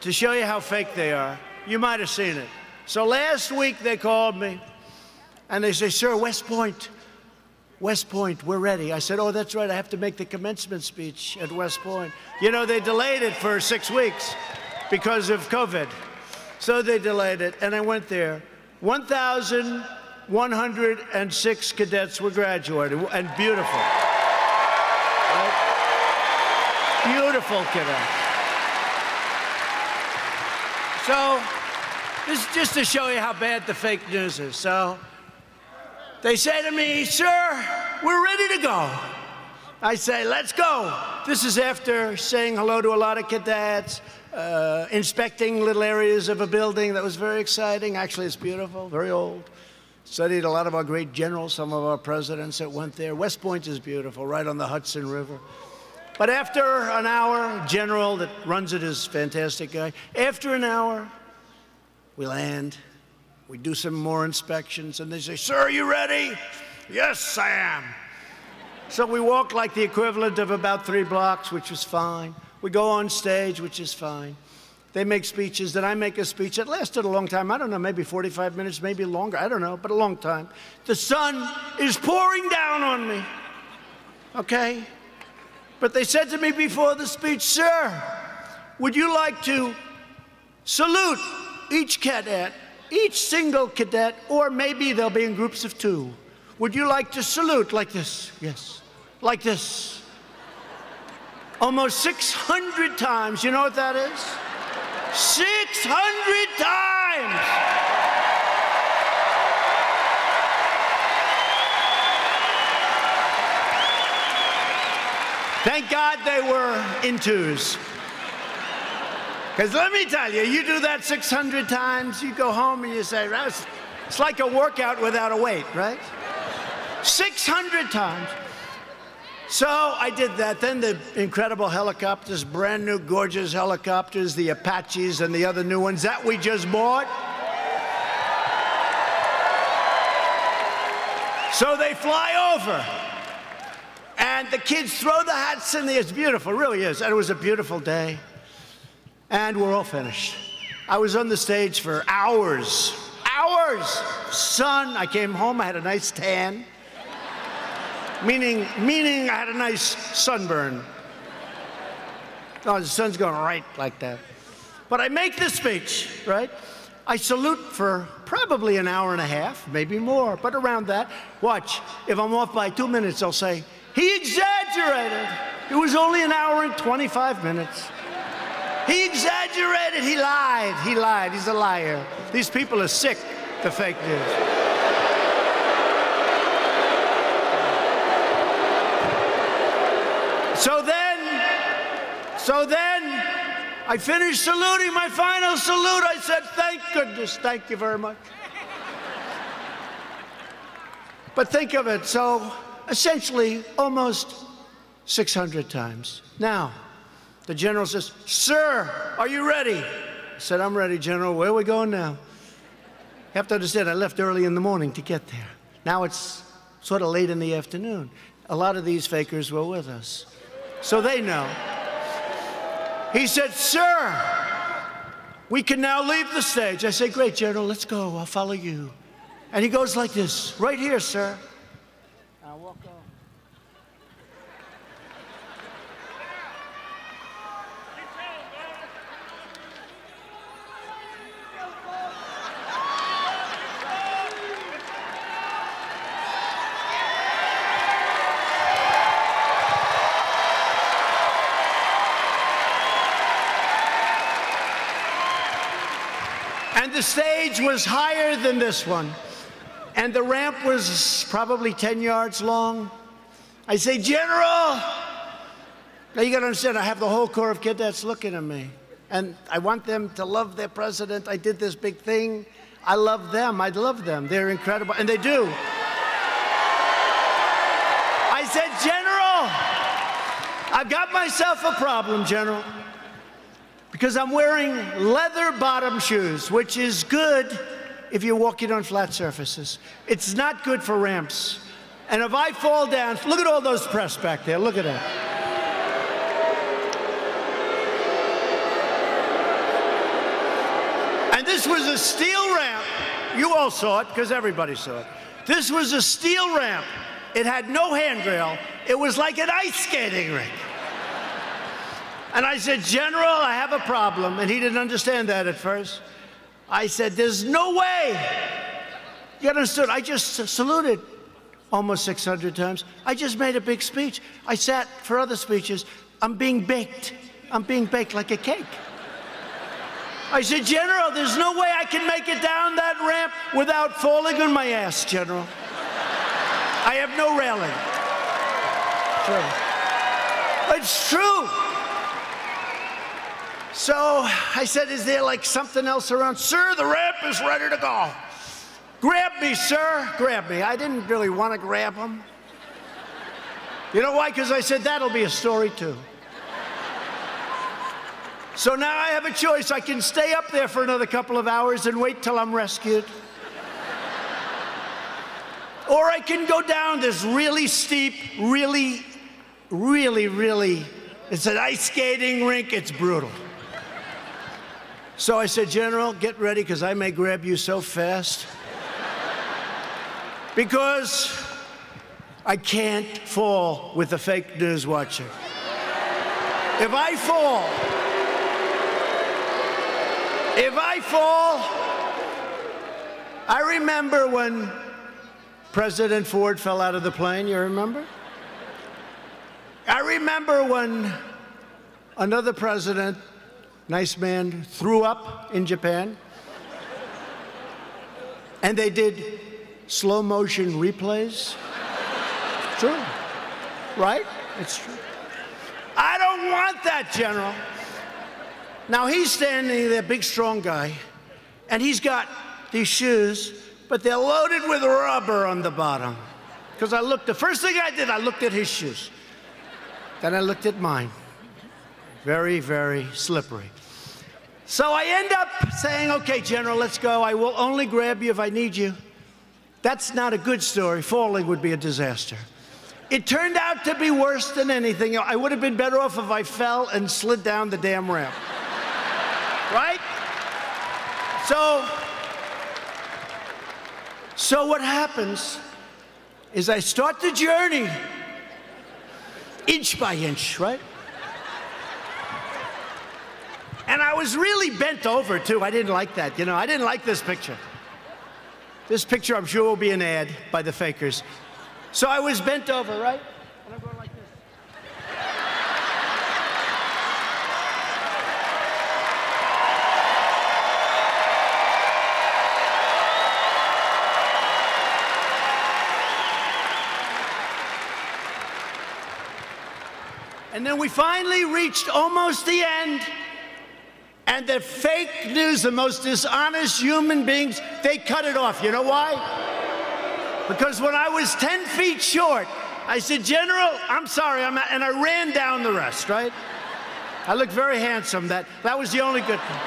to show you how fake they are. You might have seen it. So last week they called me, and they say, "Sir, West Point, we're ready." I said, "Oh, that's right, I have to make the commencement speech at West Point." You know, they delayed it for 6 weeks because of COVID. So they delayed it, and I went there. 1,106 cadets were graduating, and beautiful. Right? Beautiful cadets. So this is just to show you how bad the fake news is. So they say to me, "Sir, we're ready to go." I say, "Let's go." This is after saying hello to a lot of cadets, inspecting little areas of a building that was very exciting. Actually, it's beautiful, very old. Studied a lot of our great generals, some of our presidents that went there. West Point is beautiful, right on the Hudson River. But after an hour, general that runs it is a fantastic guy. After an hour, we land. We do some more inspections, and they say, "Sir, are you ready?" "Yes, I am." So we walk like the equivalent of about 3 blocks, which was fine. We go on stage, which is fine. They make speeches, then I make a speech. It lasted a long time. I don't know, maybe 45 minutes, maybe longer. I don't know, but a long time. The sun is pouring down on me, okay? But they said to me before the speech, "Sir, would you like to salute each cadet, each single cadet, or maybe they'll be in groups of 2. Would you like to salute like this?" "Yes." "Like this." Almost 600 times. You know what that is? 600 times! Thank God they were in 2s. Because let me tell you, you do that 600 times, you go home and you say, it's like a workout without a weight, right? 600 times. So I did that. Then the incredible helicopters, brand new, gorgeous helicopters, the Apaches and the other new ones that we just bought. So they fly over. And the kids throw the hats in the air. It's beautiful, it really is. And it was a beautiful day. And we're all finished. I was on the stage for hours. Hours! Sun, I came home, I had a nice tan. Meaning I had a nice sunburn. No, the sun's going right like that. But I make the speech, right? I salute for probably an hour and a half, maybe more, but around that. Watch, if I'm off by 2 minutes, I'll say, "He exaggerated. It was only an hour and 25 minutes. He exaggerated, he lied, he's a liar." These people are sick, the fake news. So then, I finished saluting, my final salute. I said, "Thank goodness, thank you very much." But think of it, so essentially almost 600 times. Now, the general says, "Sir, are you ready?" I said, "I'm ready, General. Where are we going now?" You have to understand, I left early in the morning to get there. Now it's sort of late in the afternoon. A lot of these fakers were with us, so they know. He said, "Sir, we can now leave the stage." I say, "Great, General, let's go. I'll follow you." And he goes like this, "Right here, sir." I'll walk on. And the stage was higher than this one. And the ramp was probably 10 yards long. I say, "General!" Now you gotta understand, I have the whole Corps of Cadets looking at me. And I want them to love their president. I did this big thing. I love them, I love them. They're incredible, and they do. I said, "General, I've got myself a problem, General. Because I'm wearing leather bottom shoes, which is good if you're walking on flat surfaces. It's not good for ramps. And if I fall down, look at all those press back there, look at that. And this was a steel ramp. You all saw it, because everybody saw it. This was a steel ramp. It had no handrail. It was like an ice skating rink. And I said, General, I have a problem. And he didn't understand that at first. I said, there's no way. You understood? I just saluted almost 600 times. I just made a big speech. I sat for other speeches. I'm being baked. I'm being baked like a cake. I said, General, there's no way I can make it down that ramp without falling on my ass, General. I have no railing. True. It's true. So I said, is there like something else around? Sir, the ramp is ready to go. Grab me, sir. Grab me. I didn't really want to grab him. You know why? Because I said, that'll be a story too. So now I have a choice. I can stay up there for another couple of hours and wait till I'm rescued. Or I can go down this really steep, really, it's an ice skating rink. It's brutal. So I said, General, get ready, because I may grab you so fast. Because I can't fall with the fake news watcher. If I fall, I remember when President Ford fell out of the plane, you remember? I remember when another president, nice man, threw up in Japan, and they did slow motion replays. It's true, right? It's true. I don't want that, General. Now, he's standing there, big, strong guy, and he's got these shoes, but they're loaded with rubber on the bottom. Because the first thing I did, I looked at his shoes. Then I looked at mine. Very, very slippery. So I end up saying, okay, General, let's go. I will only grab you if I need you. That's not a good story. Falling would be a disaster. It turned out to be worse than anything. I would have been better off if I fell and slid down the damn ramp. Right? So what happens is I start the journey inch by inch, right? And I was really bent over, too. I didn't like that, you know. I didn't like this picture. This picture, I'm sure, will be an ad by the fakers. So I was bent over, right? And I'm going like this. And then we finally reached almost the end. And the fake news, the most dishonest human beings, they cut it off. You know why? Because when I was 10 feet short, I said, General, I'm sorry, and I ran down the rest, right? I looked very handsome. That was the only good thing.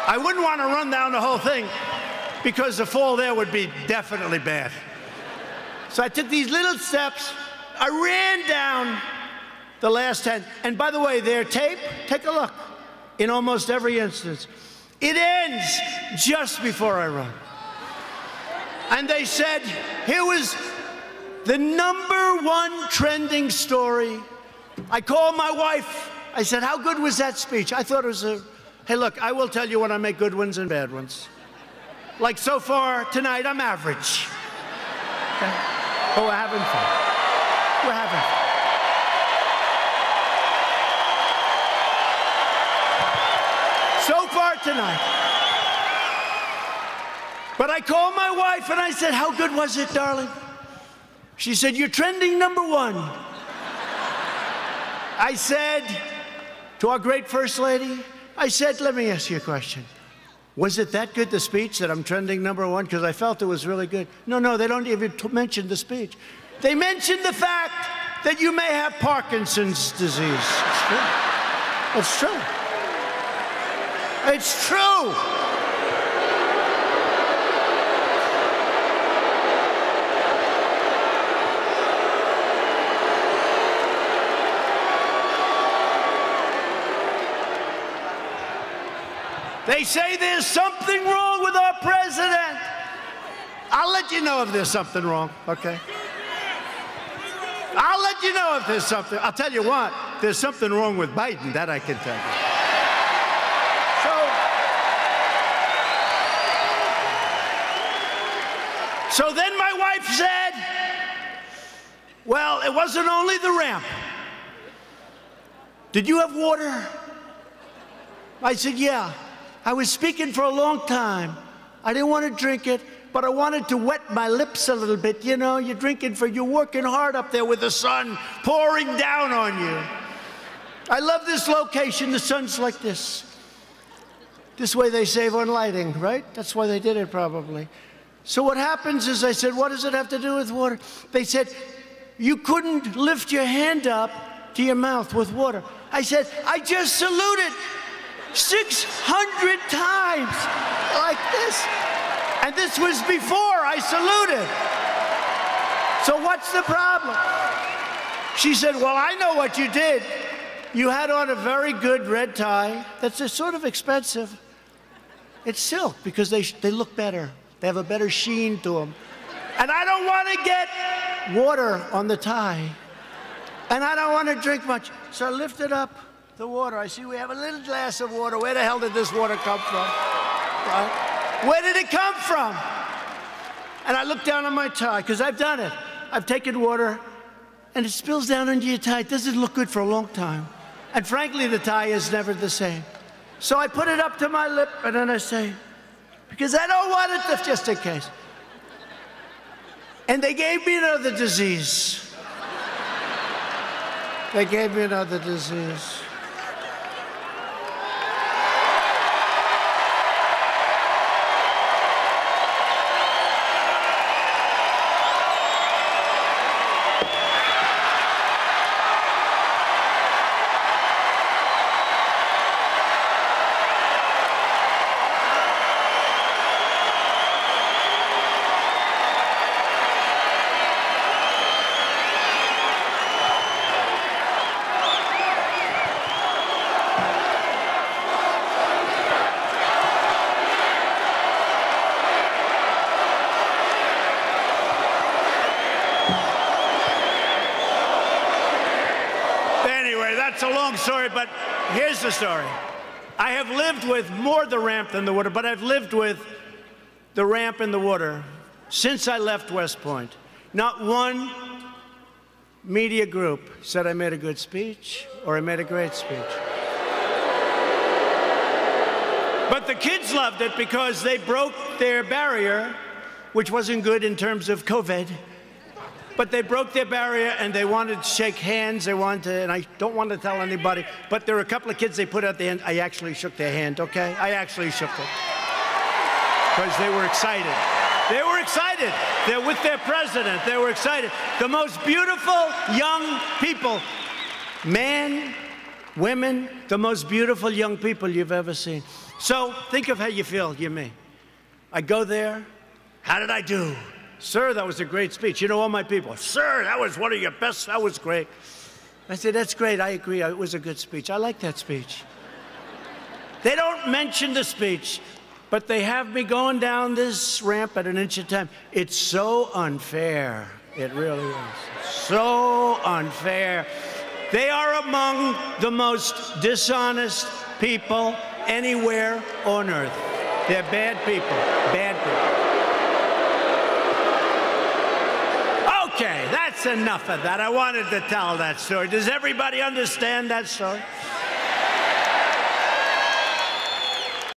I wouldn't want to run down the whole thing, because the fall there would be definitely bad. So I took these little steps. I ran down the last 10. And by the way, their tape, take a look. In almost every instance, it ends just before I run. And they said, here was the #1 trending story. I called my wife. I said, how good was that speech? I thought it was hey, look, I will tell you when I make good ones and bad ones. Like so far tonight, I'm average. Okay? But we're having fun. We're having fun. So far tonight. But I called my wife and I said, how good was it, darling? She said, you're trending #1. I said to our great First Lady, I said, let me ask you a question. Was it that good, the speech, that I'm trending #1? Because I felt it was really good. No, they don't even mention the speech. They mentioned the fact that you may have Parkinson's disease. It's true. It's true. It's true. They say there's something wrong with our president. I'll let you know if there's something wrong, okay? I'll let you know if there's something. I'll tell you what, there's something wrong with Biden, that I can tell you. So then my wife said, well, it wasn't only the ramp. Did you have water? I said, yeah. I was speaking for a long time. I didn't want to drink it, but I wanted to wet my lips a little bit. You know, you're working hard up there with the sun pouring down on you. I love this location. The sun's like this. This way they save on lighting, right? That's why they did it probably. So what happens is I said, what does it have to do with water? They said, you couldn't lift your hand up to your mouth with water. I said, I just saluted 600 times like this. And this was before I saluted. So what's the problem? She said, well, I know what you did. You had on a very good red tie that's sort of expensive. It's silk because they look better. They have a better sheen to them. And I don't want to get water on the tie. And I don't want to drink much. So I lifted up the water. I see we have a little glass of water. Where the hell did this water come from? Right? Where did it come from? And I looked down on my tie, because I've done it. I've taken water, and it spills down into your tie. It doesn't look good for a long time. And frankly, the tie is never the same. So I put it up to my lip, and then I say, because I don't want it to, just in case. And they gave me another disease. They gave me another disease. That's a long story, but here's the story. I have lived with more the ramp than the water, but I've lived with the ramp and the water since I left West Point. Not one media group said I made a good speech or I made a great speech. But the kids loved it because they broke their barrier, which wasn't good in terms of COVID. But they broke their barrier and they wanted to shake hands. They wanted to, and I don't want to tell anybody, but there were a couple of kids they put out their hand. I actually shook their hand, okay? I actually shook it. Because they were excited. They were excited. They're with their president. They were excited. The most beautiful young people, men, women, the most beautiful young people you've ever seen. So think of how you feel, you me. I go there. How did I do? Sir, that was a great speech. You know, all my people, sir, that was one of your best, that was great. I said, that's great, I agree, it was a good speech. I like that speech. They don't mention the speech, but they have me going down this ramp at an inch at a time. It's so unfair. It really is. So unfair. They are among the most dishonest people anywhere on earth. They're bad people, bad people. Okay, that's enough of that. I wanted to tell that story. Does everybody understand that story?